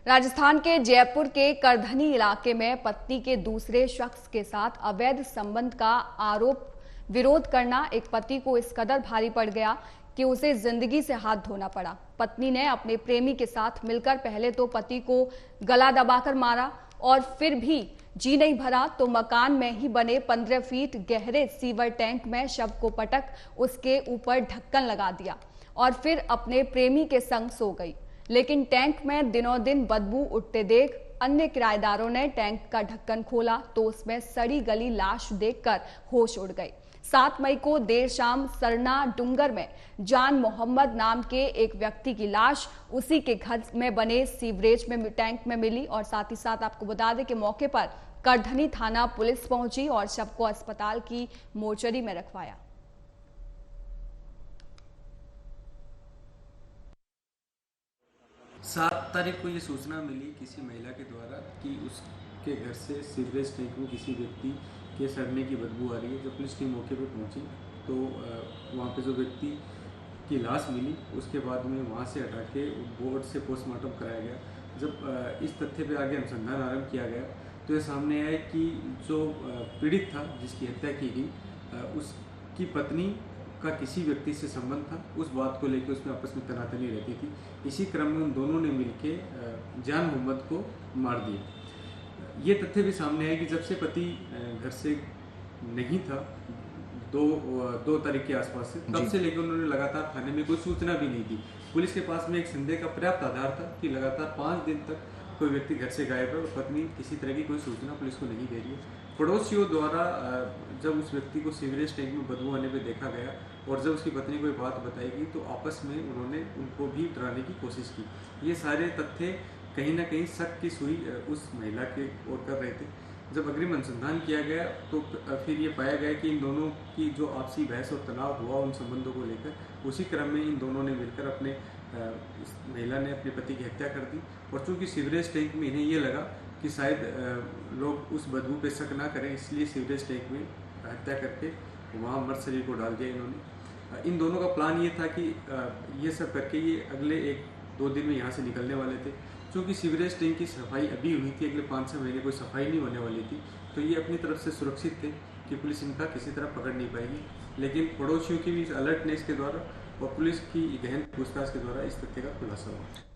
राजस्थान के जयपुर के करधनी इलाके में पत्नी के दूसरे शख्स के साथ अवैध संबंध का आरोप विरोध करना एक पति को इस कदर भारी पड़ गया कि उसे जिंदगी से हाथ धोना पड़ा। पत्नी ने अपने प्रेमी के साथ मिलकर पहले तो पति को गला दबाकर मारा और फिर भी जी नहीं भरा तो मकान में ही बने 15 फीट गहरे सीवर टैंक में शव को पटक उसके ऊपर ढक्कन लगा दिया और फिर अपने प्रेमी के संग सो गई। लेकिन टैंक में दिनों दिन बदबू उठते देख अन्य किराएदारों ने टैंक का ढक्कन खोला तो उसमें सड़ी गली लाश देखकर होश उड़ गए। 7 मई को देर शाम सरना डूंगर में जान मोहम्मद नाम के एक व्यक्ति की लाश उसी के घर में बने सीवरेज में टैंक में मिली और साथ ही साथ आपको बता दें कि मौके पर करधनी थाना पुलिस पहुंची और शव को अस्पताल की मोर्चरी में रखवाया। 7 तारीख को ये सूचना मिली किसी महिला के द्वारा कि उसके घर से सीवरेज टैंक में किसी व्यक्ति के सड़ने की बदबू आ रही है। जब पुलिस टीम मौके पर पहुंची तो वहाँ पे जो व्यक्ति की लाश मिली उसके बाद में वहाँ से हटा के बोर्ड से पोस्टमार्टम कराया गया। जब इस तथ्य पे आगे अनुसंधान आरंभ किया गया तो ये सामने आया कि जो पीड़ित था जिसकी हत्या की गई उसकी पत्नी का किसी व्यक्ति से संबंध था। उस बात को लेकर उसमें आपस में तनातनी रहती थी। इसी क्रम में उन दोनों ने मिलकर जान मोहम्मद को मार दिया। ये तथ्य भी सामने आया कि जब से पति घर से नहीं था 2 तारीख के आसपास से, तब से लेकर उन्होंने लगातार थाने में कोई सूचना भी नहीं दी। पुलिस के पास में एक संदेह का पर्याप्त आधार था कि लगातार 5 दिन तक कोई व्यक्ति घर से गायब है और पत्नी किसी तरह की कोई सूचना पुलिस को नहीं दे रही है। पड़ोसियों द्वारा जब उस व्यक्ति को सीवरेज टैंक में बदबू आने पे देखा गया और जब उसकी पत्नी को बात बताई गई तो आपस में उन्होंने उनको भी डराने की कोशिश की। ये सारे तथ्य कहीं ना कहीं शक की सुई उस महिला के ओर कर रहे थे। जब अग्रिम अनुसंधान किया गया तो फिर ये पाया गया कि इन दोनों की जो आपसी बहस और तनाव हुआ उन संबंधों को लेकर, उसी क्रम में इन दोनों ने मिलकर अपने इस महिला ने अपने पति की हत्या कर दी। और चूंकि सीवरेज टैंक में इन्हें ये लगा कि शायद लोग उस बदबू पे शक ना करें, इसलिए सीवरेज टैंक में हत्या करके वहाँ मर्द शरीर को डाल दिया इन्होंने। इन दोनों का प्लान ये था कि ये सब करके ये अगले 1-2 दिन में यहाँ से निकलने वाले थे। चूँकि सीवरेज टैंक की सफाई अभी हुई थी, अगले 5-6 महीने कोई सफाई नहीं होने वाली थी, तो ये अपनी तरफ से सुरक्षित थे कि पुलिस इनका किसी तरह पकड़ नहीं पाएगी। लेकिन पड़ोसियों की भी अलर्टनेस के द्वारा और पुलिस की गहन पूछताछ के द्वारा इस तथ्य का खुलासा हुआ।